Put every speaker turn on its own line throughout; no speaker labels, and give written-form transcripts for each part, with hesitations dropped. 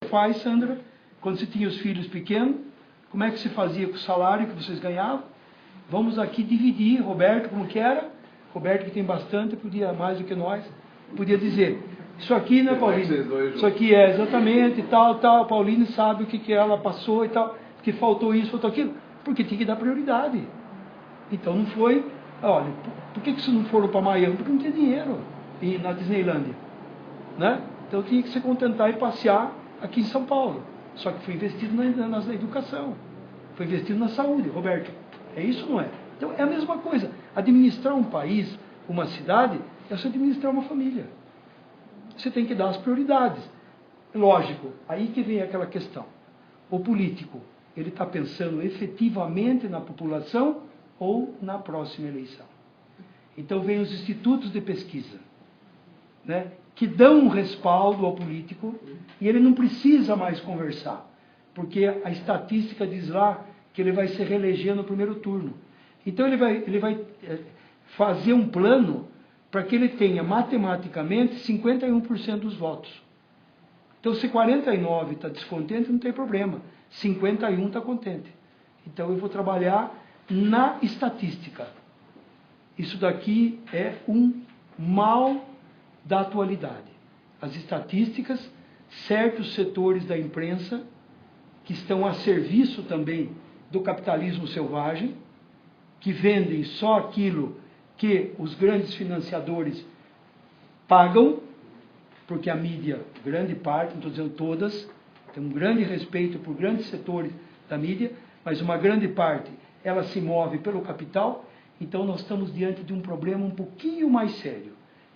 faz, Sandra, quando você tinha os filhos pequenos, como é que se fazia com o salário que vocês ganhavam? Vamos aqui dividir, Roberto, como que era? Roberto, que tem bastante, podia mais do que nós, podia dizer, isso aqui, né, Pauline? Isso aqui é exatamente, tal, Pauline sabe o que ela passou e tal, que faltou isso, faltou aquilo, porque tinha que dar prioridade. Então não foi, olha, por que vocês não foram para Miami? Porque não tinha dinheiro na Disneylândia, né? Então tinha que se contentar e passear aqui em São Paulo. Só que foi investido na educação, foi investido na saúde, Roberto. É isso ou não é? Então é a mesma coisa. Administrar um país, uma cidade, é você administrar uma família. Você tem que dar as prioridades. Lógico, aí que vem aquela questão. O político, ele está pensando efetivamente na população ou na próxima eleição. Então vem os institutos de pesquisa, né, que dão um respaldo ao político e ele não precisa mais conversar, porque a estatística diz lá que ele vai se reeleger no primeiro turno. Então ele vai fazer um plano para que ele tenha matematicamente 51% dos votos. Então se 49 está descontente, não tem problema, 51 está contente. Então eu vou trabalhar na estatística. Isso daqui é um mal da atualidade. As estatísticas, certos setores da imprensa, que estão a serviço também do capitalismo selvagem, que vendem só aquilo que os grandes financiadores pagam, porque a mídia, grande parte, não estou dizendo todas, tem um grande respeito por grandes setores da mídia, mas uma grande parte, ela se move pelo capital. Então nós estamos diante de um problema um pouquinho mais sério,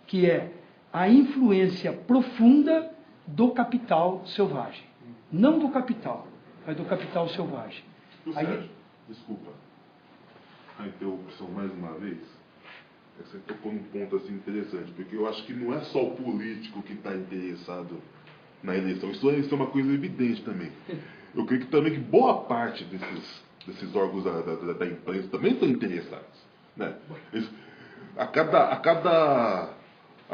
que é a influência profunda do capital selvagem. Não do capital, mas do capital selvagem.
Aí... Desculpa a interrupção mais uma vez. Você tocou num ponto assim interessante, porque eu acho que não é só o político que está interessado na eleição. Isso é uma coisa evidente também. Eu creio que também que boa parte desses órgãos da imprensa também estão interessados, né? A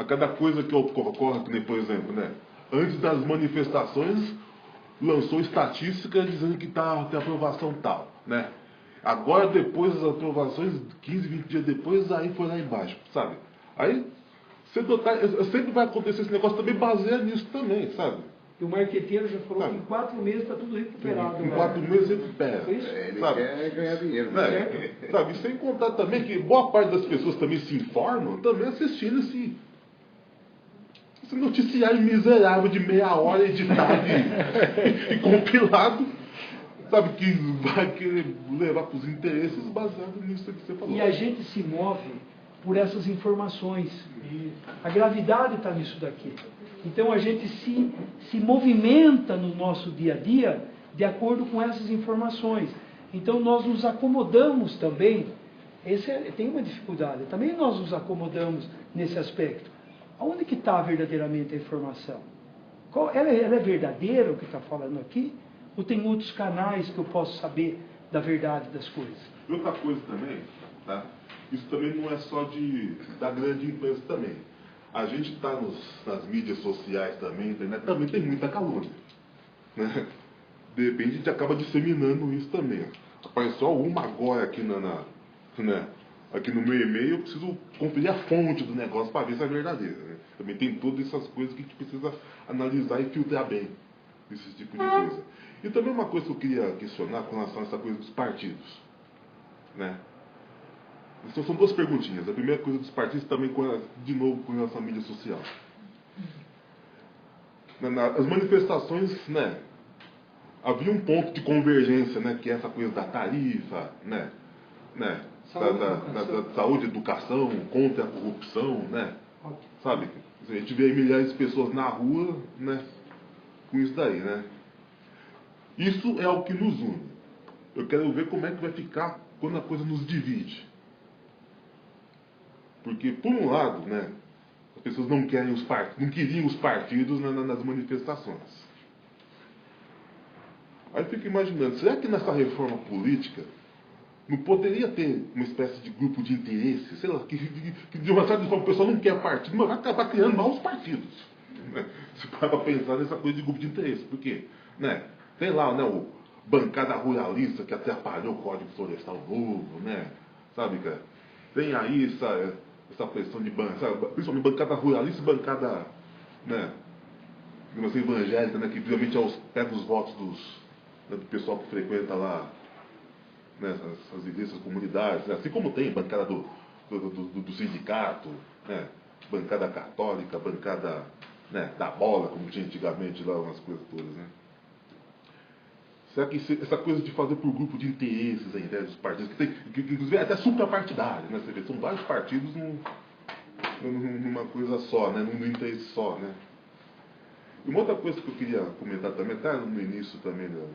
cada coisa que ocorre, que nem, por exemplo, né? Antes das manifestações, lançou estatística dizendo que tem aprovação tal, né? Agora, depois das aprovações, 15, 20 dias depois, aí foi lá embaixo, sabe? Aí, sempre vai acontecer esse negócio também, baseado nisso também, sabe?
E o marqueteiro já falou que em 4 meses está tudo recuperado.
Em 4 meses recupera.
Ele
sabe?
quer ganhar dinheiro.
Né? Sabe? E sem contar também que boa parte das pessoas também se informam, também assistindo esse noticiário miserável de meia hora editado e compilado, sabe? Que vai querer levar para os interesses baseado nisso que você falou.
E a gente se move por essas informações. A gravidade está nisso daqui. Então a gente se movimenta no nosso dia a dia de acordo com essas informações. Então nós nos acomodamos também. Tem uma dificuldade. Também nós nos acomodamos nesse aspecto. Aonde que está verdadeiramente a informação? Ela é verdadeira o que está falando aqui? Ou tem outros canais que eu posso saber da verdade das coisas?
E outra coisa também, tá? Isso também não é só da grande imprensa também. A gente está nas mídias sociais também, internet, também tem muita calúnia, né? De repente a gente acaba disseminando isso também. Apareceu uma agora aqui né? Aqui no meu e-mail, eu preciso conferir a fonte do negócio para ver se é verdadeira, né? Também tem todas essas coisas que a gente precisa analisar e filtrar bem, esse tipo de coisa. E também uma coisa que eu queria questionar com relação a essa coisa dos partidos, né? Então, são 2 perguntinhas. A primeira coisa dos partidos também, de novo, com relação à mídia social. As manifestações, né? Havia um ponto de convergência, né? Que é essa coisa da tarifa, né? Da saúde, educação, contra a corrupção, né? Sabe? A gente vê milhares de pessoas na rua, né? Com isso daí, né? Isso é o que nos une. Eu quero ver como é que vai ficar quando a coisa nos divide. Porque, por um lado, né, as pessoas não queriam os partidos nas manifestações. Aí eu fico imaginando, será que nessa reforma política não poderia ter uma espécie de grupo de interesse, sei lá, que de uma certa forma o pessoal não quer partido, mas vai acabar criando novos partidos. Se para pensar nessa coisa de grupo de interesse. Por quê? Né? Tem lá, né, o bancada ruralista que atrapalhou o Código Florestal Novo, né? Sabe, cara? Tem aí essa pressão de bancada, principalmente bancada ruralista e bancada, né, evangélica, né, que principalmente pega os votos do pessoal que frequenta lá, né, as igrejas, as comunidades, né? Assim como tem bancada do sindicato, né? Bancada católica, bancada, né, da bola, como tinha antigamente lá, umas coisas todas, né? Será que essa coisa de fazer por grupo de interesses, ao invés dos partidos, que inclusive é até suprapartidário, né? Você vê, são vários partidos numa coisa só, né? Num interesse só, né? E uma outra coisa que eu queria comentar também, até no início também da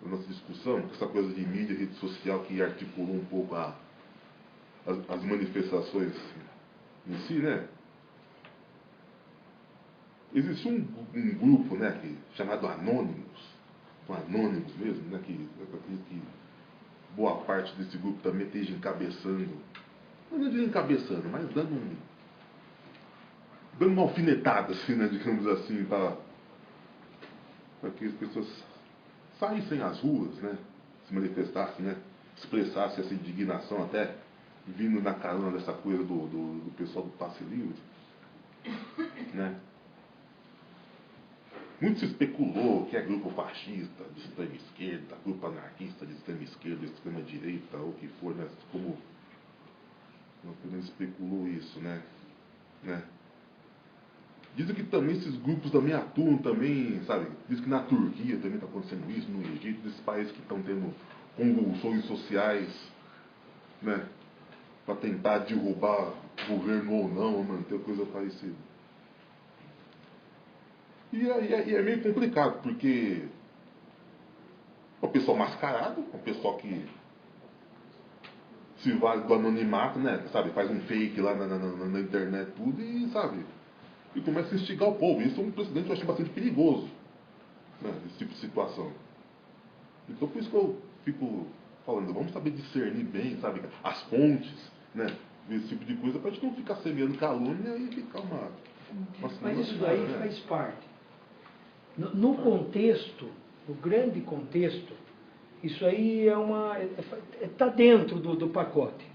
nossa discussão, essa coisa de mídia, rede social, que articulou um pouco as manifestações em si, né? Existe um grupo, né, chamado Anônimos, são anônimos mesmo, né, que eu acredito que boa parte desse grupo também esteja encabeçando, não diria encabeçando, mas dando uma alfinetada, assim, né, digamos assim, para que as pessoas saíssem às ruas, né, se manifestassem, né, expressassem essa indignação, até vindo na carona dessa coisa do pessoal do passe livre, né. Muito se especulou que é grupo fascista de extrema esquerda, grupo anarquista de extrema esquerda, de extrema direita, ou o que for, né? Como não especulou isso, né? Dizem que também esses grupos também atuam também, sabe? Diz que na Turquia também está acontecendo isso, no Egito, desses países que estão tendo convulsões sociais, né? Para tentar derrubar o governo ou não, ou manter coisa parecida. E é meio complicado, porque é um pessoal mascarado, é um pessoal que se vale do anonimato, né? Sabe, faz um fake lá na internet tudo e, sabe, e começa a instigar o povo. Isso é um precedente que eu acho bastante perigoso, né? Esse tipo de situação. Então por isso que eu fico falando, vamos saber discernir bem, sabe, as fontes, né? Esse tipo de coisa, para a gente não ficar semeando calúnia e ficar uma
Mas isso daí faz parte. No contexto, no grande contexto, isso aí está dentro do pacote.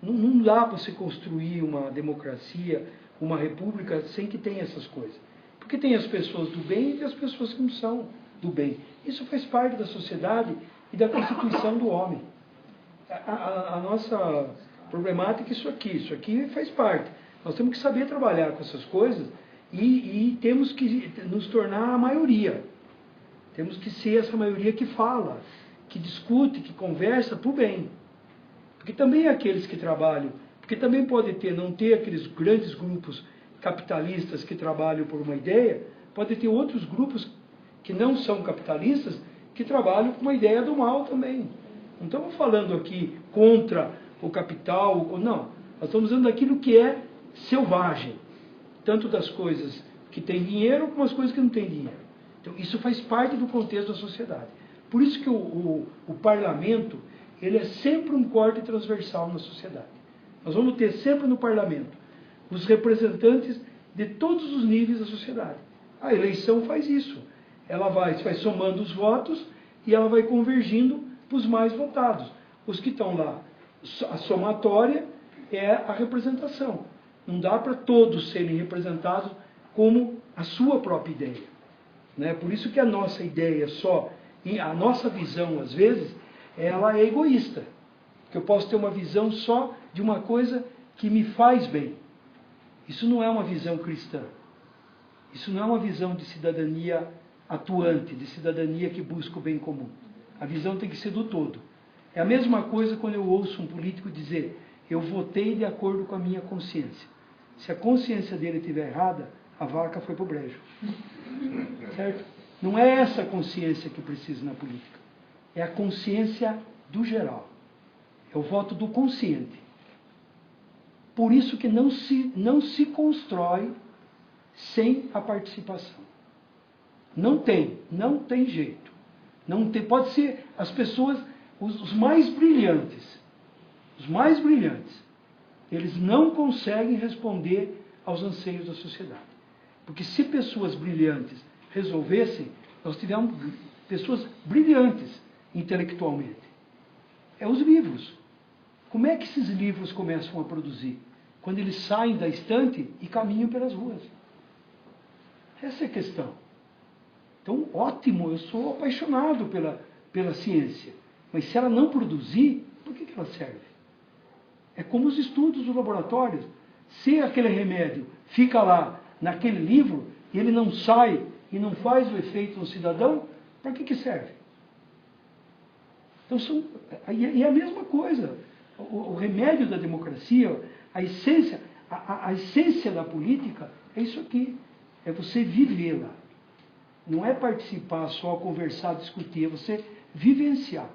Não dá para se construir uma democracia, uma república, sem que tenha essas coisas. Porque tem as pessoas do bem e tem as pessoas que não são do bem. Isso faz parte da sociedade e da constituição do homem. A nossa problemática é isso aqui faz parte. Nós temos que saber trabalhar com essas coisas e temos que nos tornar a maioria. Temos que ser essa maioria que fala, que discute, que conversa para o bem. Porque também aqueles que trabalham, porque também pode não ter aqueles grandes grupos capitalistas que trabalham por uma ideia, pode ter outros grupos que não são capitalistas, que trabalham com uma ideia do mal também. Não estamos falando aqui contra o capital, não. Nós estamos usando aquilo que é selvagem, tanto das coisas que têm dinheiro como as coisas que não têm dinheiro. Então, isso faz parte do contexto da sociedade. Por isso que o parlamento, ele é sempre um corte transversal na sociedade. Nós vamos ter sempre no parlamento os representantes de todos os níveis da sociedade. A eleição faz isso. Ela vai somando os votos e ela vai convergindo para os mais votados. Os que estão lá, a somatória é a representação. Não dá para todos serem representados como a sua própria ideia. Né? Por isso que a nossa ideia só, a nossa visão, às vezes, ela é egoísta. Porque eu posso ter uma visão só de uma coisa que me faz bem. Isso não é uma visão cristã. Isso não é uma visão de cidadania atuante, de cidadania que busca o bem comum. A visão tem que ser do todo. É a mesma coisa quando eu ouço um político dizer: eu votei de acordo com a minha consciência. Se a consciência dele estiver errada, a vaca foi para o brejo. Certo? Não é essa consciência que precisa na política. É a consciência do geral. É o voto do consciente. Por isso que não se constrói sem a participação. Não tem jeito. Não tem, pode ser as pessoas, os mais brilhantes, eles não conseguem responder aos anseios da sociedade. Porque se pessoas brilhantes resolvessem, nós tivemos pessoas brilhantes intelectualmente. É os livros. Como é que esses livros começam a produzir? Quando eles saem da estante e caminham pelas ruas. Essa é a questão. Então, ótimo, eu sou apaixonado pela ciência. Mas se ela não produzir, por que ela serve? É como os estudos dos laboratórios. Se aquele remédio fica lá, naquele livro, e ele não sai e não faz o efeito no cidadão, para que serve? Então, e é a mesma coisa. O remédio da democracia, a essência da política é isso aqui. É você vivê-la. Não é participar só, conversar, discutir, é você vivenciar.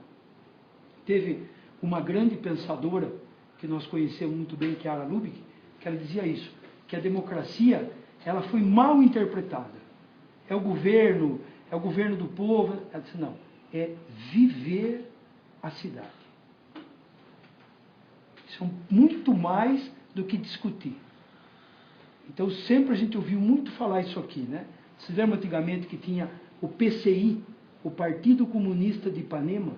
Teve uma grande pensadora, que nós conhecemos muito bem, que é a Ara Lubig, que ela dizia isso, que a democracia ela foi mal interpretada. É o governo do povo. Ela disse, não, é viver a cidade. Isso é muito mais do que discutir. Então, sempre a gente ouviu muito falar isso aqui, né? Vocês lembram antigamente que tinha o PCI, o Partido Comunista de Ipanema?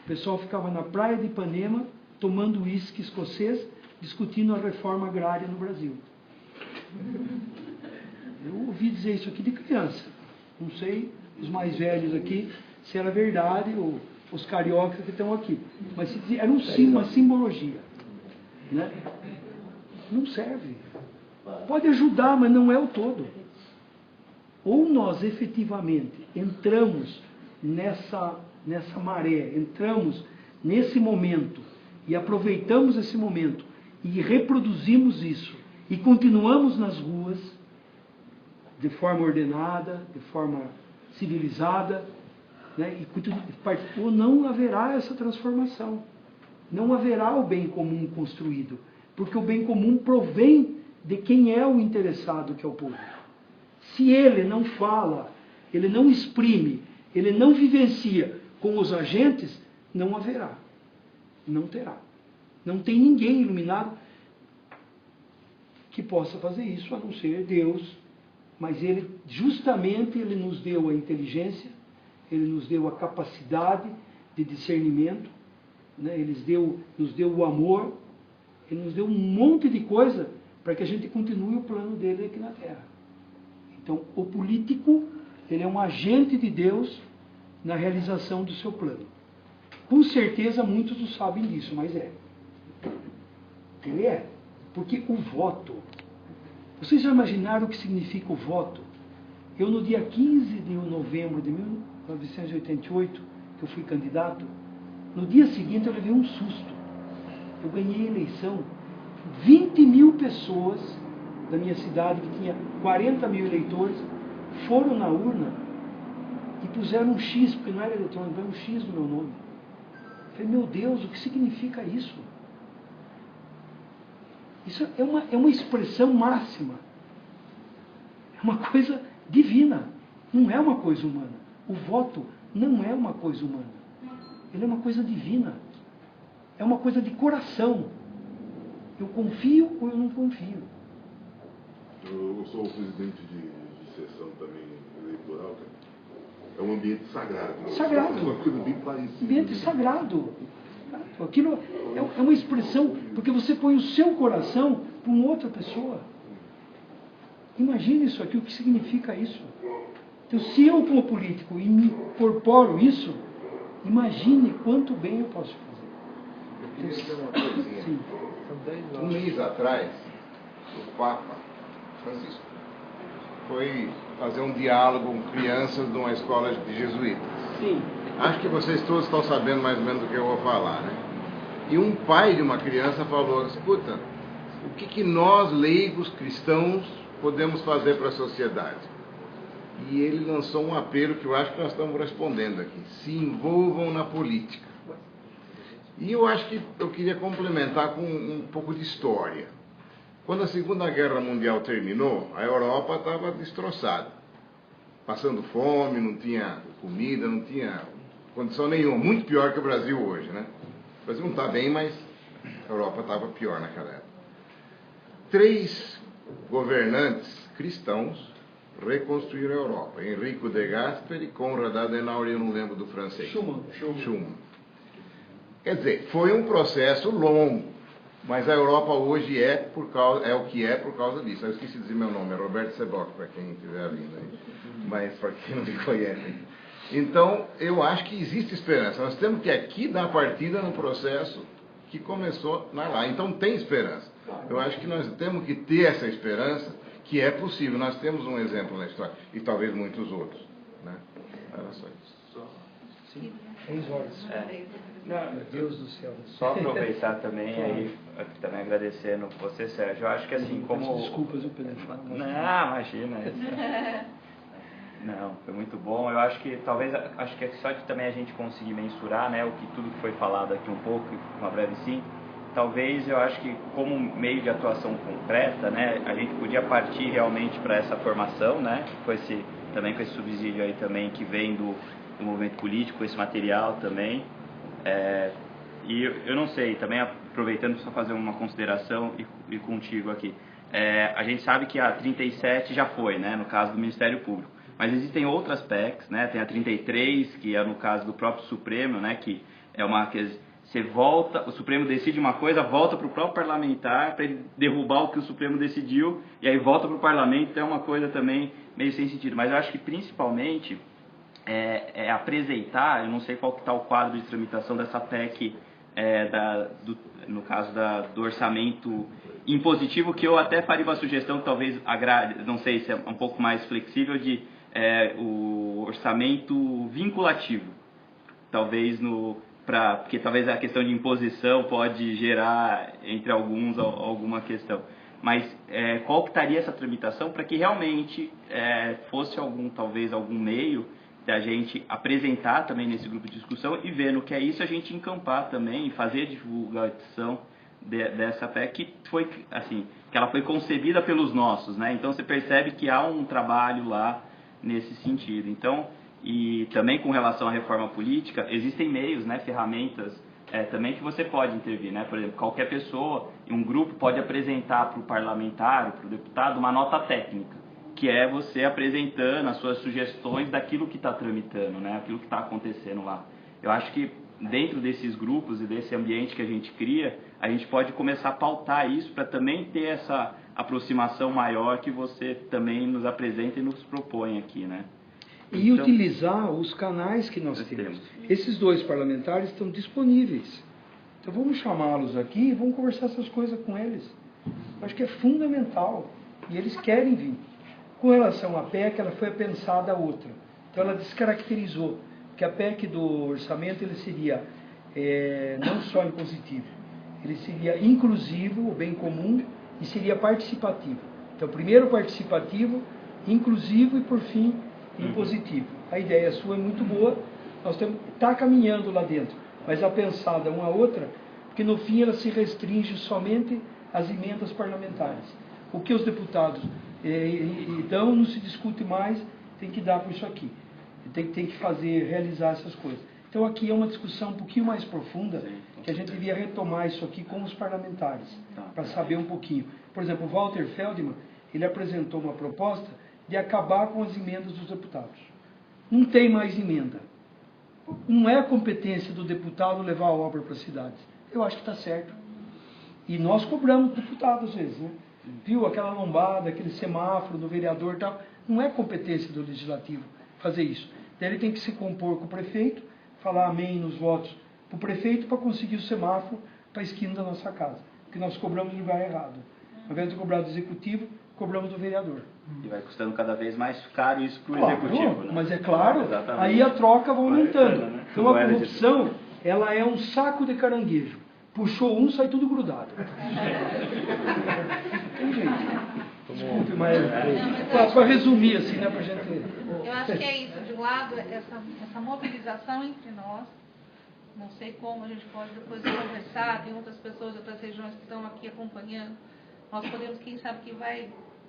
O pessoal ficava na praia de Ipanema, tomando uísque escocês, discutindo a reforma agrária no Brasil. Eu ouvi dizer isso aqui de criança. Não sei, os mais velhos aqui, se era verdade, ou os cariocas que estão aqui. Mas era uma simbologia. Né? Não serve. Pode ajudar, mas não é o todo. Ou nós efetivamente entramos nessa maré, entramos nesse momento e aproveitamos esse momento e reproduzimos isso e continuamos nas ruas de forma ordenada, de forma civilizada, né? Ou não haverá essa transformação. Não haverá o bem comum construído, porque o bem comum provém de quem é o interessado, que é o povo. Se ele não fala, ele não exprime, ele não vivencia com os agentes, não haverá. Não terá. Não tem ninguém iluminado que possa fazer isso, a não ser Deus. Mas ele, justamente, ele nos deu a inteligência, ele nos deu a capacidade de discernimento, né? Ele nos deu o amor, ele nos deu um monte de coisa para que a gente continue o plano dele aqui na Terra. Então, o político, ele é um agente de Deus na realização do seu plano. Com certeza, muitos não sabem disso, mas é. Ele é. Porque o voto... Vocês já imaginaram o que significa o voto? Eu, no dia 15 de novembro de 1988, que eu fui candidato, no dia seguinte eu levei um susto. Eu ganhei a eleição. 20 mil pessoas da minha cidade, que tinha 40 mil eleitores, foram na urna e puseram um X, porque não era eletrônico, era um X no meu nome. Eu falei, meu Deus, o que significa isso? Isso é uma expressão máxima. É uma coisa divina. Não é uma coisa humana. O voto não é uma coisa humana. Ele é uma coisa divina. É uma coisa de coração. Eu confio ou eu não confio.
Eu sou o presidente de sessão também eleitoral. É um ambiente sagrado.
Sagrado.
É uma coisa bem parecida.
Ambiente sagrado. Aquilo é uma expressão, porque você põe o seu coração para uma outra pessoa. Imagine isso aqui, o que significa isso. Então, se eu, como político, me incorporo isso, imagine quanto bem eu posso fazer.
Eu queria dizer uma coisinha.
Sim.
Um mês atrás, o Papa Francisco foi fazer um diálogo com crianças de uma escola de jesuítas.
Sim.
Acho que vocês todos estão sabendo mais ou menos do que eu vou falar, né? E um pai de uma criança falou, escuta, o que nós, leigos cristãos, podemos fazer para a sociedade? E ele lançou um apelo que eu acho que nós estamos respondendo aqui. Se envolvam na política. E eu acho que eu queria complementar com um pouco de história. Quando a Segunda Guerra Mundial terminou, a Europa estava destroçada. Passando fome, não tinha comida, não tinha condição nenhuma. Muito pior que o Brasil hoje, né? O Brasil não está bem, mas a Europa estava pior naquela época. 3 governantes cristãos reconstruíram a Europa. Enrico de Gasperi, Konrad Adenauer, eu não lembro do francês. Schumann. Quer dizer, foi um processo longo, mas a Europa hoje é o que é por causa disso. Eu esqueci de dizer meu nome, é Roberto Seboc, para quem estiver vindo aí, mas para quem não me conhece. Então, eu acho que existe esperança. Nós temos que aqui dar partida no processo que começou lá. Então, tem esperança. Eu acho que nós temos que ter essa esperança, que é possível. Nós temos um exemplo na história, e talvez muitos outros. Né? Era só isso.
Sim. 6 horas. Meu Deus do céu.
Só aproveitar também, aí, também agradecendo você, Sérgio. Eu acho que assim, como...
Desculpas, o Pedro.
Não, imagina. Não, foi muito bom. Eu acho que talvez, acho que é só de também a gente conseguir mensurar, né, tudo que foi falado aqui um pouco, uma breve sim. Talvez eu acho que como meio de atuação concreta, né, a gente podia partir realmente para essa formação, né, também com esse subsídio aí também que vem do movimento político, esse material também. E eu não sei, também aproveitando para fazer uma consideração e contigo aqui. A gente sabe que a 37 já foi, né, no caso do Ministério Público. Mas existem outras PECs, né? Tem a 33, que é no caso do próprio Supremo, né? Que é uma que você volta, o Supremo decide uma coisa, volta para o próprio parlamentar para ele derrubar o que o Supremo decidiu e aí volta para o parlamento. Então é uma coisa também meio sem sentido. Mas eu acho que principalmente apresentar, eu não sei qual que está o quadro de tramitação dessa PEC, no caso do orçamento impositivo, que eu até faria uma sugestão que talvez agrade, não sei se é um pouco mais flexível, de o orçamento vinculativo, talvez porque talvez a questão de imposição pode gerar entre alguns alguma questão, mas qual que estaria essa tramitação para que realmente fosse talvez algum meio da gente apresentar também nesse grupo de discussão e ver no que é isso, a gente encampar também e fazer a divulgação dessa PEC que foi assim, que ela foi concebida pelos nossos, né? Então você percebe que há um trabalho lá nesse sentido. Então, e também com relação à reforma política, existem meios, né, ferramentas também que você pode intervir, né? Por exemplo, qualquer pessoa, um grupo pode apresentar para o parlamentar, para o deputado, uma nota técnica, que é você apresentando as suas sugestões daquilo que está tramitando, né? Aquilo que está acontecendo lá. Eu acho que dentro desses grupos e desse ambiente que a gente cria, a gente pode começar a pautar isso para também ter essa aproximação maior que você também nos apresenta e nos propõe aqui, né?
E então, utilizar os canais que nós temos. Esses 2 parlamentares estão disponíveis. Então vamos chamá-los aqui e vamos conversar essas coisas com eles. Eu acho que é fundamental. E eles querem vir. Com relação à PEC, ela foi pensada outra. Então ela descaracterizou. Porque a PEC do orçamento ele seria não só impositivo, ele seria inclusivo, o bem comum, e seria participativo. Então, primeiro participativo, inclusivo e, por fim, impositivo. A ideia sua é muito boa, nós está caminhando lá dentro, mas a pensada uma a outra, porque no fim ela se restringe somente às emendas parlamentares. O que os deputados dão não se discute mais, tem que dar por isso aqui. Tem que realizar essas coisas. Então aqui é uma discussão um pouquinho mais profunda, que a gente devia retomar isso aqui com os parlamentares, para saber um pouquinho. Por exemplo, o Walter Feldman, ele apresentou uma proposta de acabar com as emendas dos deputados. Não tem mais emenda. Não é competência do deputado levar a obra para as cidades. Eu acho que está certo. E nós cobramos deputados às vezes, né? Viu aquela lombada, aquele semáforo do vereador e tal. Não é competência do legislativo fazer isso. Então, ele tem que se compor com o prefeito, falar amém nos votos para o prefeito para conseguir o semáforo para a esquina da nossa casa. Porque nós cobramos no lugar errado. Ao invés de cobrar do executivo, cobramos do vereador.
E vai custando cada vez mais caro isso para o executivo. Né?
Mas é claro,
exatamente.
Aí a troca vai aumentando.
Né?
Então a corrupção, ela é um saco de caranguejo. Puxou um, sai tudo grudado. Tem jeito. Desculpe, mas para resumir assim, né, para a gente...
Eu acho que é isso, de um lado, essa mobilização entre nós, não sei como a gente pode depois conversar, tem outras pessoas de outras regiões que estão aqui acompanhando, nós podemos, quem sabe que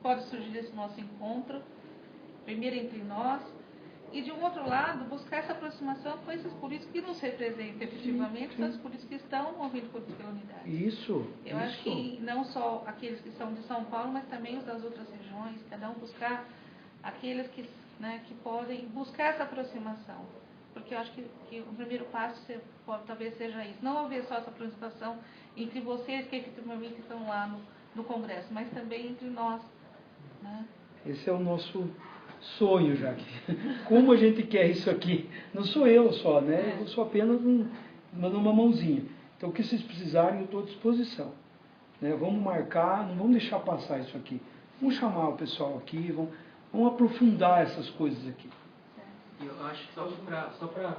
pode surgir esse nosso encontro, primeiro entre nós, E, de um outro lado, buscar essa aproximação com esses políticos que nos representam efetivamente, são os políticos que estão movendo política pela unidade.
Isso.
Eu acho que não só aqueles que são de São Paulo, mas também os das outras regiões, cada um buscar aqueles que, né, que podem buscar essa aproximação. Porque eu acho que o primeiro passo talvez seja isso. Não haver só essa aproximação entre vocês que efetivamente estão lá no Congresso, mas também entre nós. Né?
Esse é o nosso sonho, Jaque. Como a gente quer isso aqui? Não sou eu só, né? Eu sou apenas uma mãozinha. Então, o que vocês precisarem, eu estou à disposição. Né? Vamos marcar, não vamos deixar passar isso aqui. Vamos chamar o pessoal aqui, vamos aprofundar essas coisas aqui.
Eu acho que só para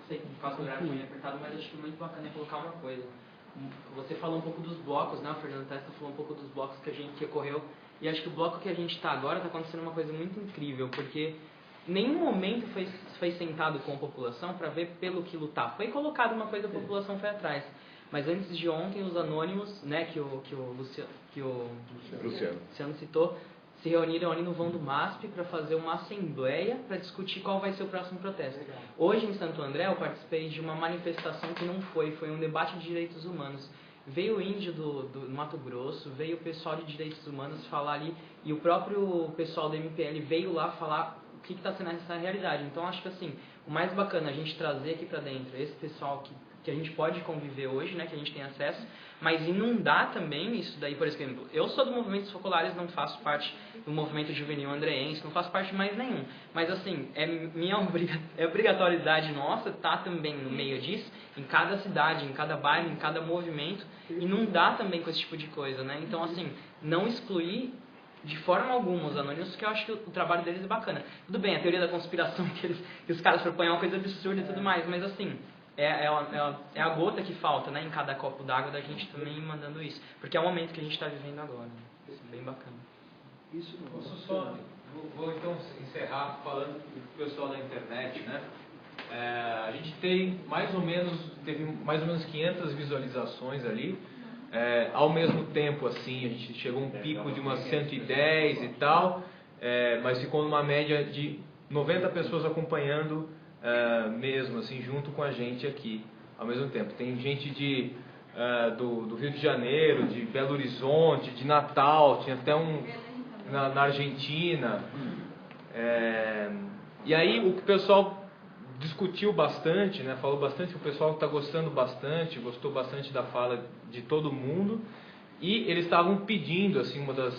sei que faço o gráfico meio apertado, mas acho que é muito bacana colocar uma coisa. Você falou um pouco dos blocos, né? O Fernando Testa falou um pouco dos blocos que ocorreu. E acho que o bloco que a gente está agora está acontecendo uma coisa muito incrível, porque em nenhum momento foi sentado com a população para ver pelo que lutar. Foi colocado uma coisa, a população foi atrás. Mas antes de ontem, os anônimos, né, que o Luciano citou, se reuniram ali no vão do MASP para fazer uma assembleia para discutir qual vai ser o próximo protesto. Hoje, em Santo André, eu participei de uma manifestação que não foi um debate de direitos humanos. Veio o índio do Mato Grosso, veio o pessoal de direitos humanos falar ali, e o próprio pessoal do MPL veio lá falar o que está sendo essa realidade. Então, acho que assim, o mais bacana é a gente trazer aqui para dentro esse pessoal que a gente pode conviver hoje, né, que a gente tem acesso, mas inundar também isso daí. Por exemplo, eu sou do movimento dos Focolares, não faço parte do movimento juvenil andreense, não faço parte de mais nenhum, mas assim, é obrigatoriedade nossa estar também no meio disso, em cada cidade, em cada bairro, em cada movimento, inundar também com esse tipo de coisa, né? Então, assim, não excluir de forma alguma os anônimos, porque eu acho que o trabalho deles é bacana. Tudo bem, a teoria da conspiração que os caras propõem é uma coisa absurda e tudo mais, mas assim, é a gota que falta, né, em cada copo d'água da gente também mandando isso. Porque é o momento que a gente está vivendo agora. Né? Isso é bem bacana.
Isso vou então encerrar falando com o pessoal da internet, né? A gente teve mais ou menos 500 visualizações ali. Ao mesmo tempo, assim, a gente chegou a um pico de umas 110 e tal, mas ficou numa média de 90 pessoas acompanhando mesmo, assim, junto com a gente aqui, ao mesmo tempo. Tem gente do Rio de Janeiro, de Belo Horizonte, de Natal, tinha até na Argentina. E aí o pessoal discutiu bastante, né, falou bastante, que o pessoal está gostando bastante, gostou bastante da fala de todo mundo, e eles estavam pedindo, assim, uma das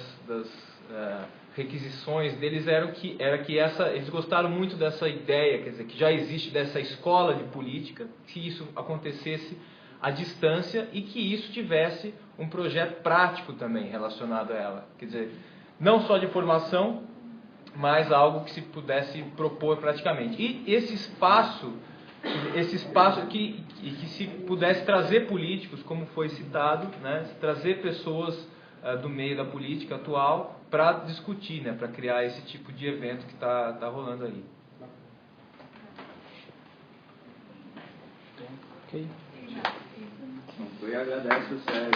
requisições deles eles gostaram muito dessa ideia, quer dizer, que já existe dessa escola de política, que isso acontecesse à distância e que isso tivesse um projeto prático também relacionado a ela, quer dizer, não só de formação, mas algo que se pudesse propor praticamente. E esse espaço que se pudesse trazer políticos, como foi citado, né, trazer pessoas do meio da política atual para discutir, né, para criar esse tipo de evento que está rolando aí.
Ok. Eu agradeço o Sérgio.